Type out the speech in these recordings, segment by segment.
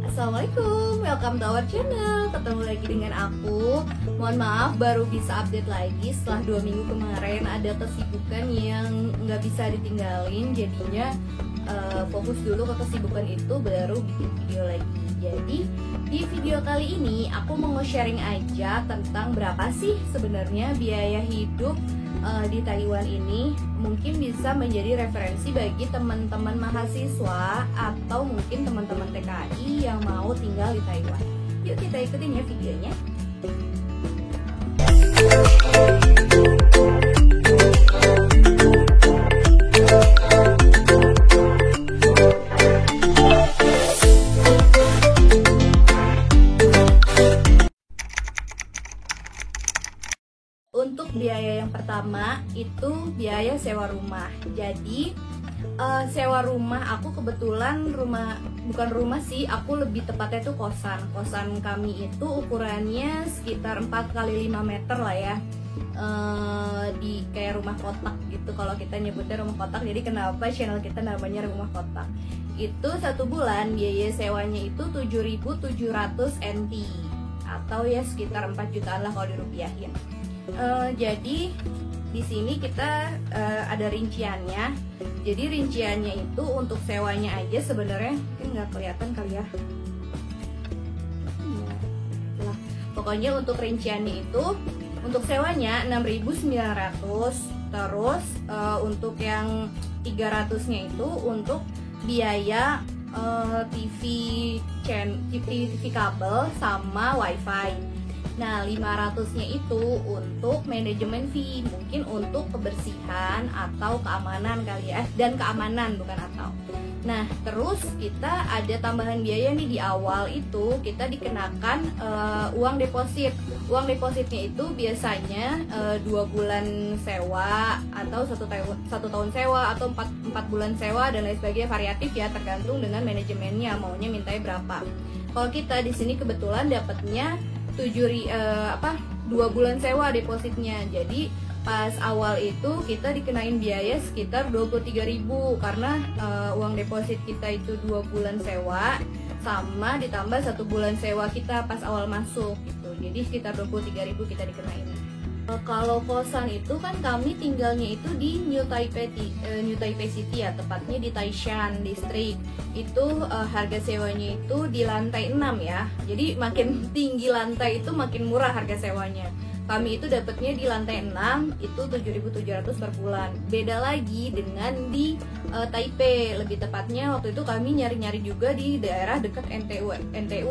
Assalamualaikum, welcome to our channel. Ketemu lagi dengan aku. Mohon maaf baru bisa update lagi setelah 2 minggu kemarin ada kesibukan yang nggak bisa ditinggalin. Jadinya fokus dulu ke kesibukan itu baru bikin video lagi. Jadi di video kali ini aku mau sharing aja tentang berapa sih sebenarnya biaya hidup di Taiwan ini. Mungkin bisa menjadi referensi bagi teman-teman mahasiswa atau mungkin teman-teman TKI yang mau tinggal di Taiwan. Yuk kita ikutin ya videonya. Untuk biaya yang pertama itu biaya sewa rumah. Jadi sewa rumah aku kebetulan bukan rumah sih, aku lebih tepatnya itu kosan. Kosan kami itu ukurannya sekitar 4x5 meter lah ya. Di kayak rumah kotak gitu kalau kita nyebutnya rumah kotak. Jadi kenapa channel kita namanya rumah kotak? Itu 1 bulan biaya sewanya itu 7.700 NT atau ya sekitar 4 jutaan lah kalau dirupiahin. Jadi di sini kita ada rinciannya. Jadi rinciannya itu untuk sewanya aja sebenarnya mungkin nggak kelihatan kali ya. Nah, pokoknya untuk rinciannya itu untuk sewanya 6.900. Terus untuk yang 300-nya itu untuk biaya TV kabel sama wifi. Nah, 500-nya itu untuk manajemen fee, mungkin untuk kebersihan atau keamanan kali ya, dan keamanan bukan atau. Nah, terus kita ada tambahan biaya nih di awal itu kita dikenakan uang deposit. Uang depositnya itu biasanya 2 bulan sewa atau 1 tahun sewa atau 4 bulan sewa dan lain sebagainya, variatif ya, tergantung dengan manajemennya maunya mintanya berapa. Kalau kita di sini kebetulan dapatnya 2 bulan sewa depositnya. Jadi pas awal itu kita dikenain biaya sekitar 23.000 karena uang deposit kita itu 2 bulan sewa sama ditambah 1 bulan sewa kita pas awal masuk gitu. Jadi sekitar 23.000 kita dikenain. Kalau kosan itu kan kami tinggalnya itu di New Taipei City ya, tepatnya di Taishan District. Itu harga sewanya itu di lantai 6 ya. Jadi makin tinggi lantai itu makin murah harga sewanya. Kami itu dapatnya di lantai 6 itu 7.700 per bulan. Beda lagi dengan di Taipei. Lebih tepatnya waktu itu kami nyari-nyari juga di daerah dekat NTU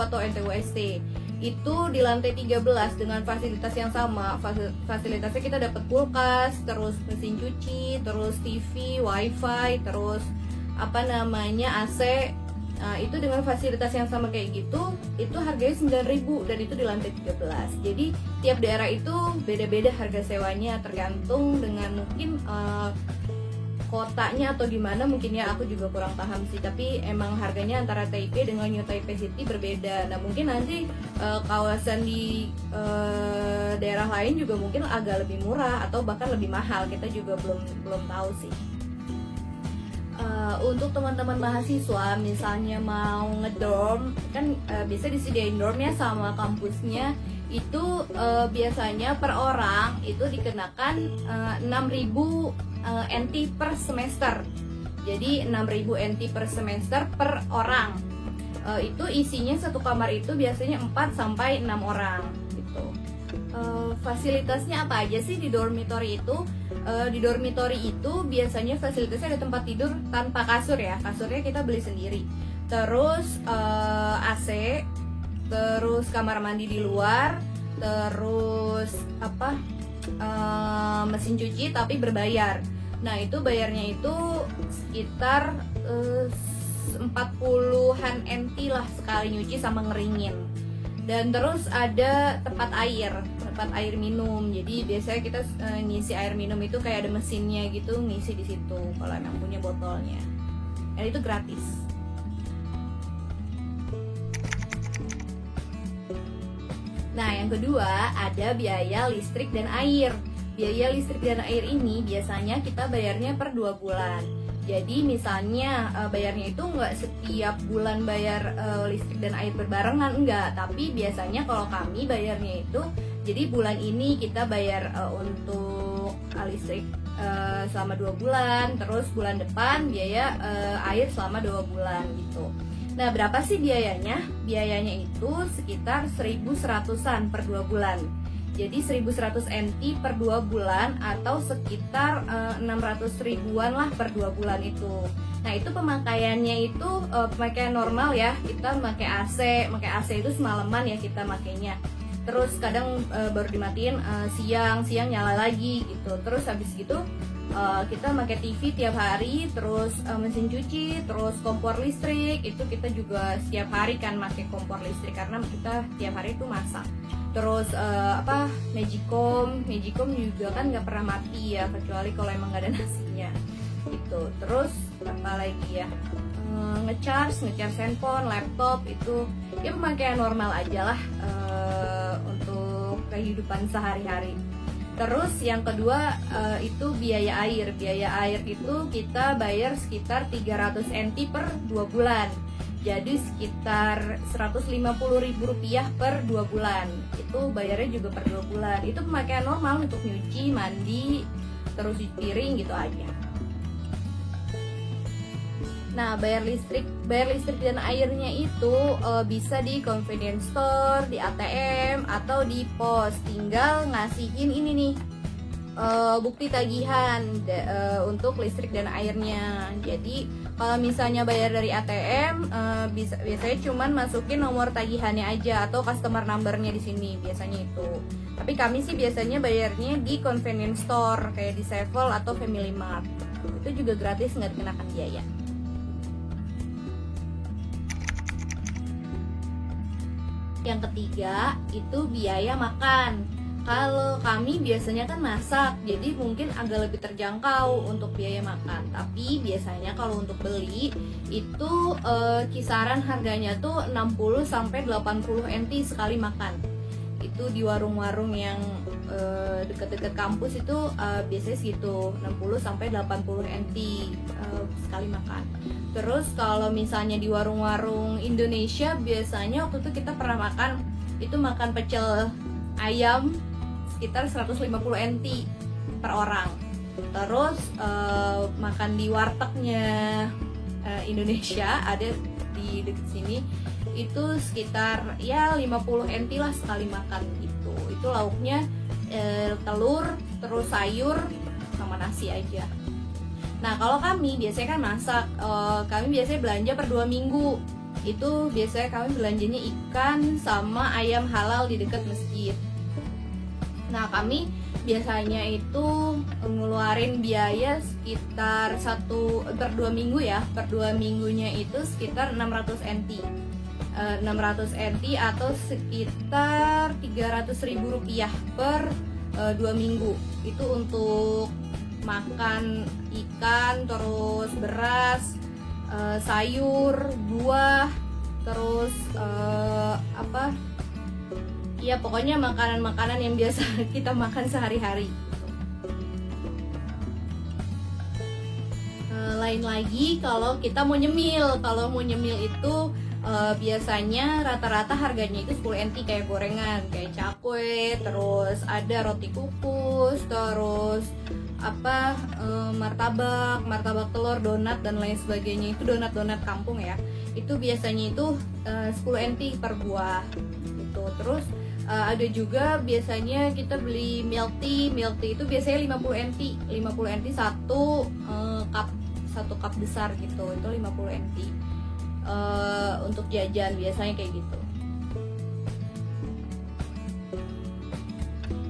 atau NTUST. Itu di lantai 13 dengan fasilitas yang sama. Fasilitasnya kita dapat kulkas, terus mesin cuci, terus TV, wifi, terus AC. Nah, itu dengan fasilitas yang sama kayak gitu, itu harganya 9.000 dan itu di lantai 13. Jadi tiap daerah itu beda-beda harga sewanya tergantung dengan mungkin kotanya atau gimana, mungkin ya aku juga kurang paham sih, tapi emang harganya antara Taipei dengan New Taipei City berbeda. Nah, mungkin nanti kawasan di daerah lain juga mungkin agak lebih murah atau bahkan lebih mahal, kita juga belum tahu sih. Untuk teman-teman mahasiswa misalnya mau ngedorm kan bisa disediain dormnya sama kampusnya. Itu biasanya per orang itu dikenakan 6.000 NT per semester. Jadi 6.000 NT per semester per orang. Itu isinya satu kamar itu biasanya 4-6 orang gitu. Fasilitasnya apa aja sih di dormitory itu? Di dormitory itu biasanya fasilitasnya ada tempat tidur tanpa kasur ya. Kasurnya kita beli sendiri. Terus AC, terus kamar mandi di luar, terus mesin cuci tapi berbayar. Nah, itu bayarnya itu sekitar 40-an NT lah sekali nyuci sama ngeringin. Dan terus ada tempat air minum. Jadi biasanya kita ngisi air minum itu kayak ada mesinnya gitu, ngisi di situ kalau emang punya botolnya. Dan itu gratis. Nah, yang kedua ada biaya listrik dan air. Biaya listrik dan air ini biasanya kita bayarnya per 2 bulan. Jadi misalnya bayarnya itu nggak setiap bulan bayar listrik dan air berbarengan, enggak. Tapi biasanya kalau kami bayarnya itu, jadi bulan ini kita bayar untuk listrik selama 2 bulan, terus bulan depan biaya air selama 2 bulan gitu. Nah, berapa sih biayanya? Biayanya itu sekitar 1.100-an per 2 bulan. Jadi 1.100 NT per 2 bulan atau sekitar 600 ribuan lah per 2 bulan itu. Nah, itu pemakaiannya itu pemakaian normal ya. Kita pakai AC itu semalaman ya kita makainya. Terus kadang baru dimatiin siang nyala lagi gitu. Terus habis gitu kita pakai TV tiap hari, terus mesin cuci, terus kompor listrik itu kita juga setiap hari kan pakai kompor listrik karena kita tiap hari itu masak. Terus Magicom juga kan nggak pernah mati ya, kecuali kalau emang nggak ada nasinya gitu. Terus apa lagi ya, ngecharge handphone, laptop itu ya pemakaian normal aja lah untuk kehidupan sehari-hari. Terus yang kedua itu biaya air itu kita bayar sekitar 300 NT per 2 bulan. Jadi sekitar Rp150.000 per 2 bulan. Itu bayarnya juga per 2 bulan. Itu pemakaian normal untuk nyuci, mandi, terus cuci piring gitu aja. Nah, bayar listrik dan airnya itu bisa di convenience store, di ATM, atau di pos. Tinggal ngasihin ini nih, bukti tagihan untuk listrik dan airnya. Jadi kalau misalnya bayar dari ATM, biasanya cuman masukin nomor tagihannya aja atau customer numbernya di sini biasanya itu. Tapi kami sih biasanya bayarnya di convenience store kayak di Sevel atau Family Mart. Itu juga gratis, nggak dikenakan biaya. Yang ketiga itu biaya makan. Kalau kami biasanya kan masak, jadi mungkin agak lebih terjangkau untuk biaya makan. Tapi biasanya kalau untuk beli itu kisaran harganya tuh 60-80 NT sekali makan. Itu di warung-warung yang deket-deket kampus itu biasanya segitu, 60-80 NT sekali makan. Terus kalau misalnya di warung-warung Indonesia biasanya waktu itu kita pernah makan pecel ayam sekitar 150 NT per orang. Terus makan di wartegnya Indonesia ada di dekat sini itu sekitar ya 50 NT lah sekali makan gitu. Itu lauknya telur, terus sayur sama nasi aja. Nah, kalau kami biasanya kan masak, kami biasanya belanja per 2 minggu. Itu biasanya kami belanjanya ikan sama ayam halal di dekat masjid. Nah, kami biasanya itu ngeluarin biaya sekitar per 2 minggu ya. Per 2 minggunya itu sekitar 600 NT. 600 NT atau sekitar Rp300.000 per 2 minggu. Itu untuk makan ikan, terus beras, sayur, buah, terus ya pokoknya makanan-makanan yang biasa kita makan sehari-hari. Lain lagi kalau kita mau nyemil. Kalau mau nyemil itu biasanya rata-rata harganya itu 10 NT kayak gorengan, kayak cakwe, terus ada roti kukus, terus martabak telur, donat dan lain sebagainya. Itu donat kampung ya. Itu biasanya itu 10 NT per buah gitu. Terus ada juga biasanya kita beli milk tea itu biasanya 50 NT satu cup besar gitu. Itu 50 NT untuk jajan biasanya kayak gitu.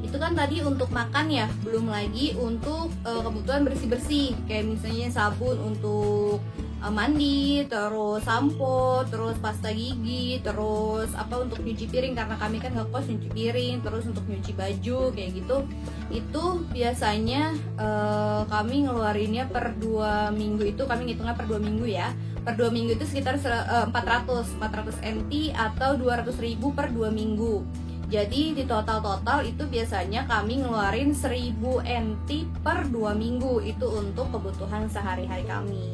Itu kan tadi untuk makan ya, belum lagi untuk kebutuhan bersih-bersih kayak misalnya sabun untuk mandi, terus sampo, terus pasta gigi, terus untuk nyuci piring karena kami kan ngekos nyuci piring, terus untuk nyuci baju kayak gitu. Itu biasanya kami ngeluarinnya per 2 minggu itu, kami ngitungnya per 2 minggu ya. Per 2 minggu itu sekitar 400 NT atau 200.000 per 2 minggu. Jadi di total itu biasanya kami ngeluarin 1000 NT per 2 minggu. Itu untuk kebutuhan sehari-hari kami.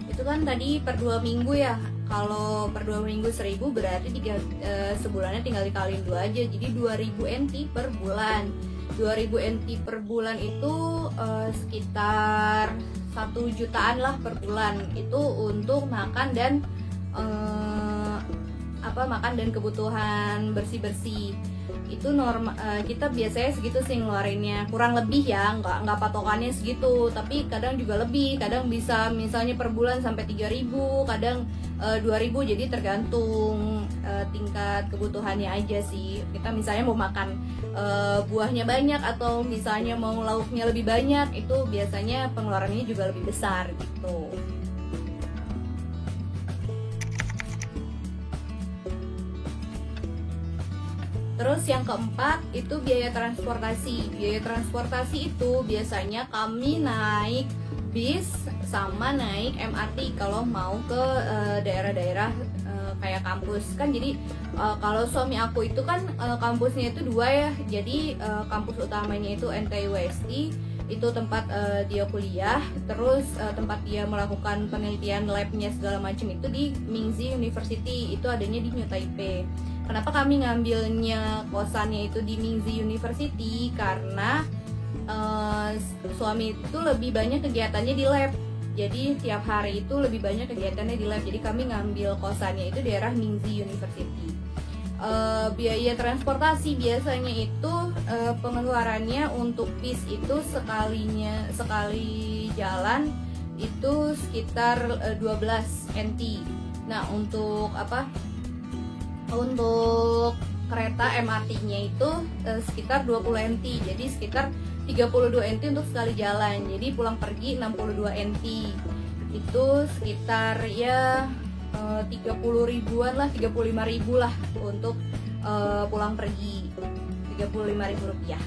Itu kan tadi per 2 minggu ya. Kalau per 2 minggu 1000 berarti sebulannya tinggal dikaliin 2 aja. Jadi 2000 NT per bulan. 2000 NT per bulan itu sekitar 1 jutaan lah per bulan. Itu untuk makan dan makan dan kebutuhan bersih-bersih. Itu kita biasanya segitu sih ngeluarinnya, kurang lebih ya, nggak patokannya segitu, tapi kadang juga lebih, kadang bisa misalnya per bulan sampai 3000, kadang 2000, jadi tergantung tingkat kebutuhannya aja sih. Kita misalnya mau makan buahnya banyak atau misalnya mau lauknya lebih banyak, itu biasanya pengeluarannya juga lebih besar gitu. Terus yang keempat itu biaya transportasi. Biaya transportasi itu biasanya kami naik bis sama naik MRT kalau mau ke daerah-daerah kayak kampus kan. Jadi kalau suami aku itu kan kampusnya itu 2 ya. Jadi kampus utamanya itu NTUST, itu tempat dia kuliah. Terus tempat dia melakukan penelitian labnya segala macam itu di Mingzi University, itu adanya di New Taipei. Kenapa kami ngambilnya kosannya itu di Mingzi University? Karena suami itu lebih banyak kegiatannya di lab. Jadi tiap hari itu lebih banyak kegiatannya di lab. Jadi kami ngambil kosannya itu daerah Mingzi University. Biaya transportasi biasanya itu pengeluarannya untuk bis itu sekali jalan itu sekitar 12 NT. Nah, untuk untuk kereta MRT-nya itu sekitar 20 NT, jadi sekitar 32 NT untuk sekali jalan. Jadi pulang pergi 62 NT, itu sekitar ya 30 ribuan lah, 35 ribu lah untuk pulang pergi, 35 ribu rupiah.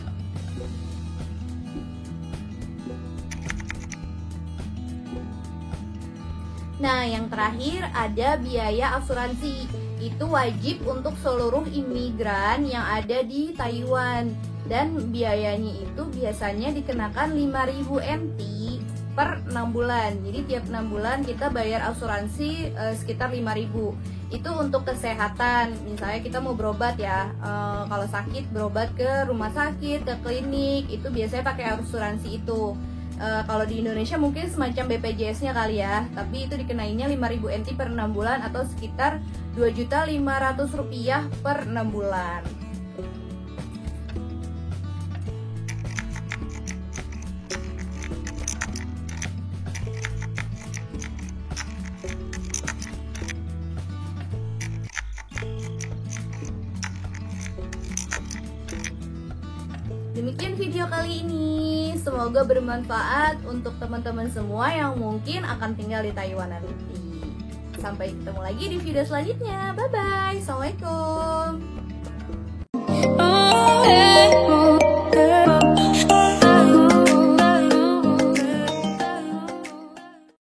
Nah, yang terakhir ada biaya asuransi. Itu wajib untuk seluruh imigran yang ada di Taiwan. Dan biayanya itu biasanya dikenakan 5.000 NT per 6 bulan. Jadi tiap 6 bulan kita bayar asuransi sekitar 5.000. Itu untuk kesehatan. Misalnya kita mau berobat ya, kalau sakit berobat ke rumah sakit, ke klinik, itu biasanya pakai asuransi itu. Kalau di Indonesia mungkin semacam BPJS-nya kali ya, tapi itu dikenainnya 5.000 NT per 6 bulan atau sekitar 2.500.000 rupiah per 6 bulan. Demikian video kali ini, semoga bermanfaat untuk teman-teman semua yang mungkin akan tinggal di Taiwan nanti. Sampai ketemu lagi di video selanjutnya, bye bye, assalamualaikum.